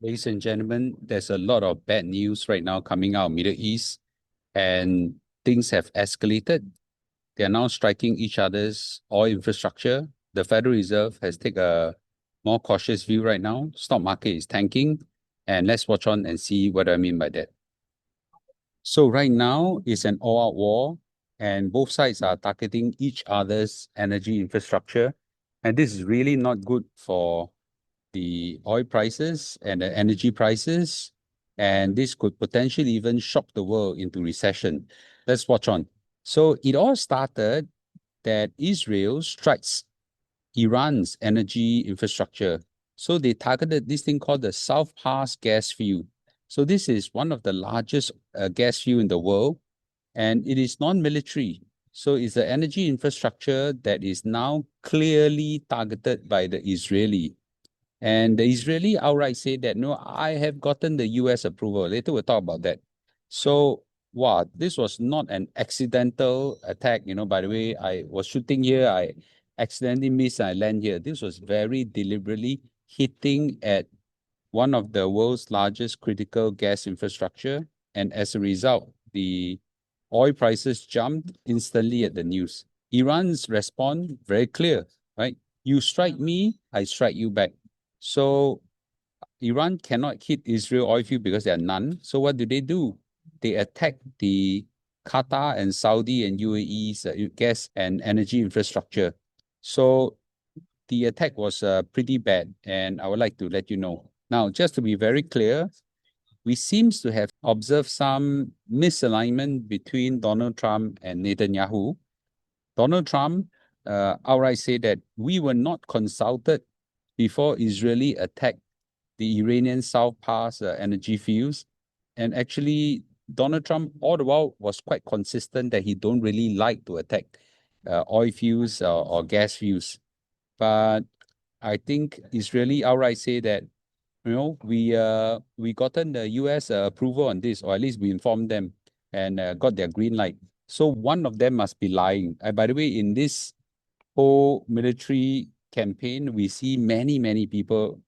Ladies and gentlemen, there's a lot of bad news right now coming out of Middle East, and things have escalated. They are now striking each other's oil infrastructure. The Federal Reserve has taken a more cautious view right now. Stock market is tanking, and let's watch on and see what I mean by that. So right now it's an all-out war, and both sides are targeting each other's energy infrastructure, and this is really not good for the oil prices and the energy prices, and this could potentially even shock the world into recession. Let's watch on. So it all started that Israel strikes Iran's energy infrastructure. So they targeted this thing called the South Pass gas field. So this is one of the largest gas field in the world, and it is non-military. So it's the energy infrastructure that is now clearly targeted by the Israeli. And the Israeli outright said that, no, I have gotten the US approval. Later we'll talk about that. So, wow, this was not an accidental attack. By the way, I was shooting here, I accidentally missed, I land here. This was very deliberately hitting at one of the world's largest critical gas infrastructure. And as a result, the oil prices jumped instantly at the news. Iran's response, very clear, right? You strike me, I strike you back. So Iran cannot hit Israel oil field because there are none. So what do? They attack the Qatar and Saudi and UAE's gas and energy infrastructure. So the attack was pretty bad, and I would like to let you know. Now, just to be very clear, we seems to have observed some misalignment between Donald Trump and Netanyahu. Donald Trump outright said that we were not consulted before Israeli attacked the Iranian South Pass energy fields. And actually, Donald Trump all the while was quite consistent that he don't really like to attack oil fields or gas fields. But I think Israeli outright say that, we gotten the US approval on this, or at least we informed them and got their green light. So one of them must be lying. By the way, in this whole military campaign, we see many people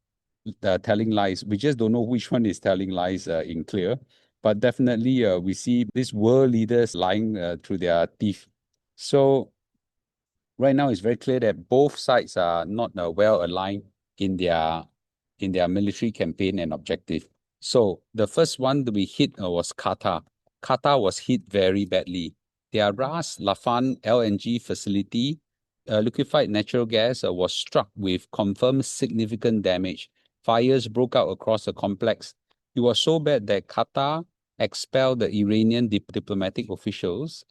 telling lies. We just don't know which one is telling lies in clear. But definitely, we see these world leaders lying through their teeth. So right now, it's very clear that both sides are not well aligned in their military campaign and objective. So the first one to be hit was Qatar. Qatar was hit very badly. Their Ras Laffan LNG facility, liquefied natural gas, was struck with confirmed significant damage. Fires broke out across the complex. It was so bad that Qatar expelled the Iranian diplomatic officials,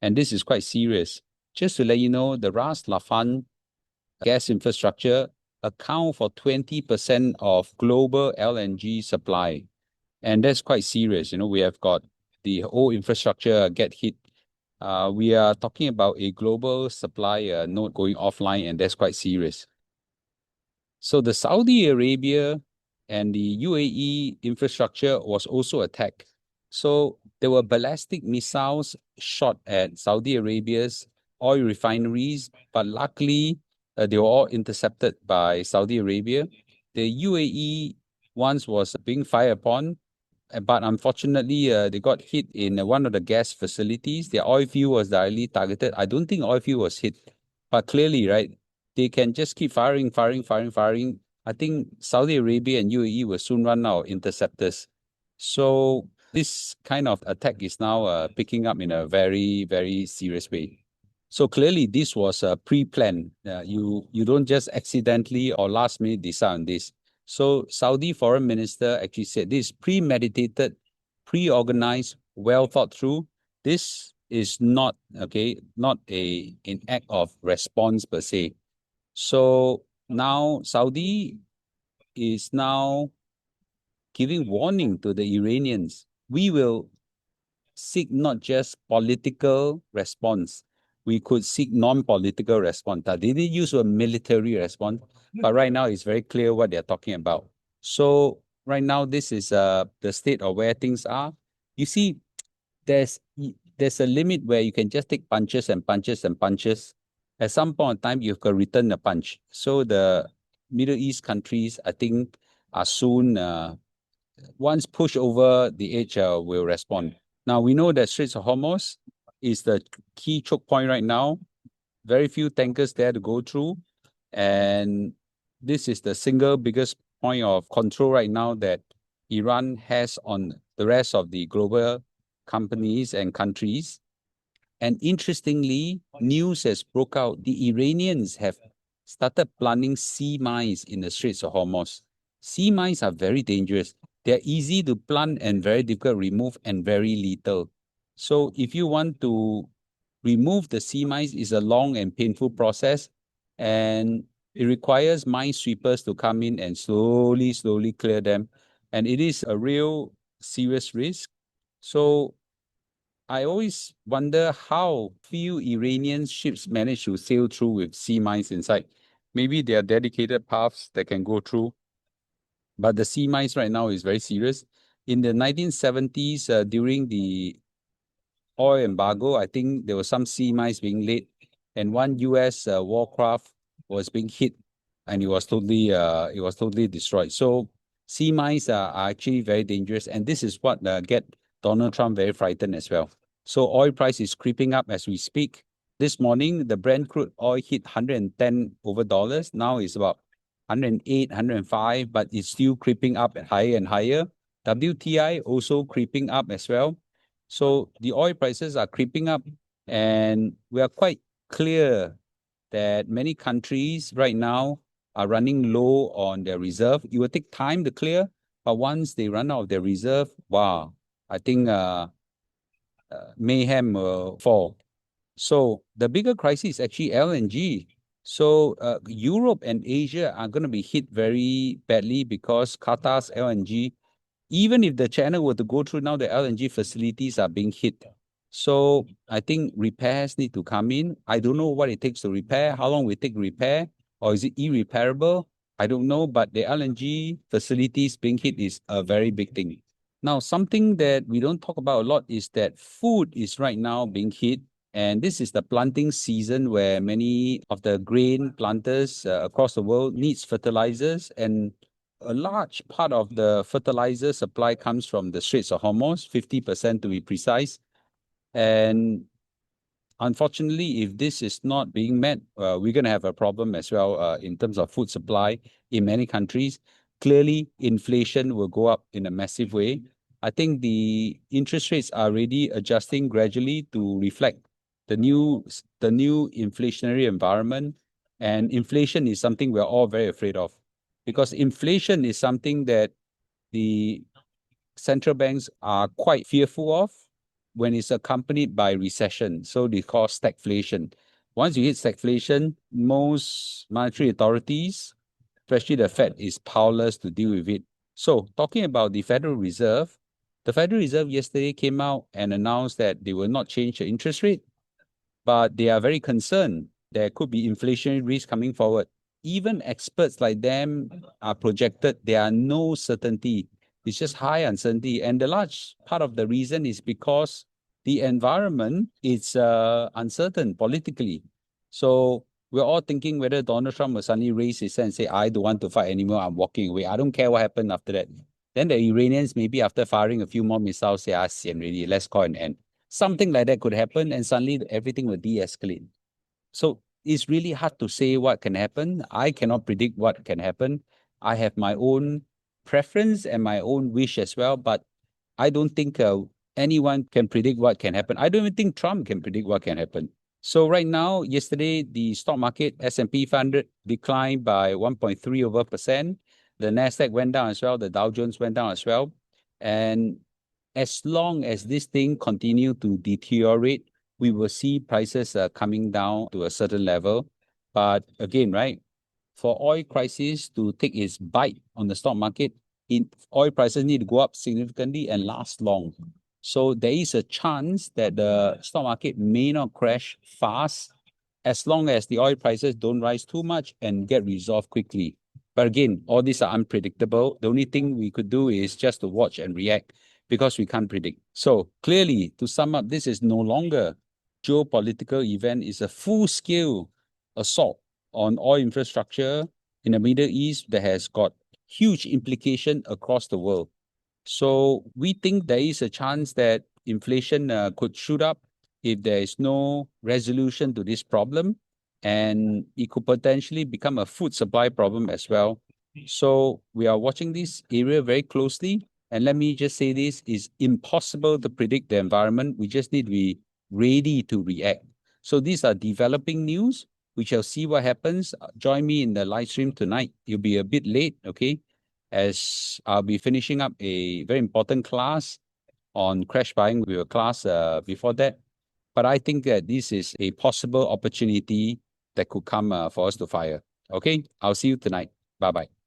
and this is quite serious. Just to let you know, the Ras Laffan gas infrastructure account for 20% of global LNG supply. And that's quite serious. We have got the whole infrastructure get hit. We are talking about a global supply node going offline, and that's quite serious. So the Saudi Arabia and the UAE infrastructure was also attacked. So there were ballistic missiles shot at Saudi Arabia's oil refineries, but luckily they were all intercepted by Saudi Arabia. The UAE ones was being fired upon, but unfortunately they got hit in one of the gas facilities. Their oil field was directly targeted. I don't think oil field was hit, but clearly, right, they can just keep firing. I think Saudi Arabia and UAE will soon run out of interceptors. So this kind of attack is now picking up in a very serious way. So clearly, this was pre-planned. You don't just accidentally or last minute decide on this. So Saudi foreign minister actually said this premeditated, pre-organized, well thought through. This is not not an act of response per se. So now Saudi is now giving warning to the Iranians. We will seek not just political response. We could seek non-political response. They didn't use a military response, but right now it's very clear what they're talking about. So right now, this is the state of where things are. You see, there's there's a limit where you can just take punches and punches and punches. At some point in time, you can return the punch. So the Middle East countries, I think, are soon, once pushed over the edge, will respond. Now, we know that Strait of Hormuz is the key choke point right now. Very few tankers there to go through. And this is the single biggest point of control right now that Iran has on the rest of the global companies and countries. And interestingly, news has broke out. The Iranians have started planting sea mines in the Straits of Hormuz. Sea mines are very dangerous. They're easy to plant and very difficult to remove and very lethal. So if you want to remove the sea mines, it's a long and painful process. And it requires mine sweepers to come in and slowly clear them. And it is a real serious risk. So I always wonder how few Iranian ships manage to sail through with sea mines inside. Maybe there are dedicated paths that can go through, but the sea mines right now is very serious. In the 1970s, during the oil embargo, I think there were some sea mines being laid, and one U.S. Warcraft was being hit, and it was totally destroyed. So sea mines are actually very dangerous, and this is what get Donald Trump very frightened as well. So oil price is creeping up as we speak. This morning, the Brent crude oil hit 110 over dollars. Now it's about 108, 105, but it's still creeping up higher and higher. WTI also creeping up as well. So the oil prices are creeping up, and we are quite clear that many countries right now are running low on their reserve. It will take time to clear, but once they run out of their reserve, wow, I think mayhem will fall. So the bigger crisis is actually LNG. So Europe and Asia are going to be hit very badly because Qatar's LNG, even if the channel were to go through now, the LNG facilities are being hit. So I think repairs need to come in. I don't know what it takes to repair, how long will it take to repair, or is it irreparable? I don't know, but the LNG facilities being hit is a very big thing. Now, something that we don't talk about a lot is that food is right now being hit. And this is the planting season where many of the grain planters across the world needs fertilizers, and a large part of the fertilizer supply comes from the Straits of Hormuz, 50% to be precise. And unfortunately, if this is not being met, we're going to have a problem as well in terms of food supply in many countries. Clearly, inflation will go up in a massive way. I think the interest rates are already adjusting gradually to reflect the new inflationary environment. And inflation is something we're all very afraid of, because inflation is something that the central banks are quite fearful of when it's accompanied by recession. So they call stagflation. Once you hit stagflation, most monetary authorities, especially the Fed, is powerless to deal with it. So talking about the Federal Reserve yesterday came out and announced that they will not change the interest rate, but they are very concerned there could be inflationary risk coming forward. Even experts like them are projected there are no certainty. It's just high uncertainty. And the large part of the reason is because the environment is uncertain politically. So we're all thinking whether Donald Trump will suddenly raise his hand and say, I don't want to fight anymore, I'm walking away. I don't care what happened after that. Then the Iranians, maybe after firing a few more missiles, say, sian already, let's call an end. Something like that could happen, and suddenly everything will de-escalate. So it's really hard to say what can happen. I cannot predict what can happen. I have my own preference and my own wish as well, but I don't think anyone can predict what can happen. I don't even think Trump can predict what can happen. So right now, yesterday, the stock market, S&P 500, declined by 1.3 over percent. The Nasdaq went down as well. The Dow Jones went down as well. And as long as this thing continue to deteriorate, we will see prices coming down to a certain level. But again, right, for oil crisis to take its bite on the stock market, oil prices need to go up significantly and last long. So there is a chance that the stock market may not crash fast as long as the oil prices don't rise too much and get resolved quickly. But again, all these are unpredictable. The only thing we could do is just to watch and react, because we can't predict. So clearly, to sum up, this is no longer geopolitical event. It's a full-scale assault on oil infrastructure in the Middle East that has got huge implication across the world. So we think there is a chance that inflation could shoot up if there is no resolution to this problem, and it could potentially become a food supply problem as well. So we are watching this area very closely. And let me just say this, is impossible to predict the environment. We just need to be ready to react. So these are developing news. We shall see what happens. Join me in the live stream tonight. You'll be a bit late, okay? As I'll be finishing up a very important class on crash buying with a class before that. But I think that this is a possible opportunity that could come for us to fire. Okay, I'll see you tonight. Bye-bye.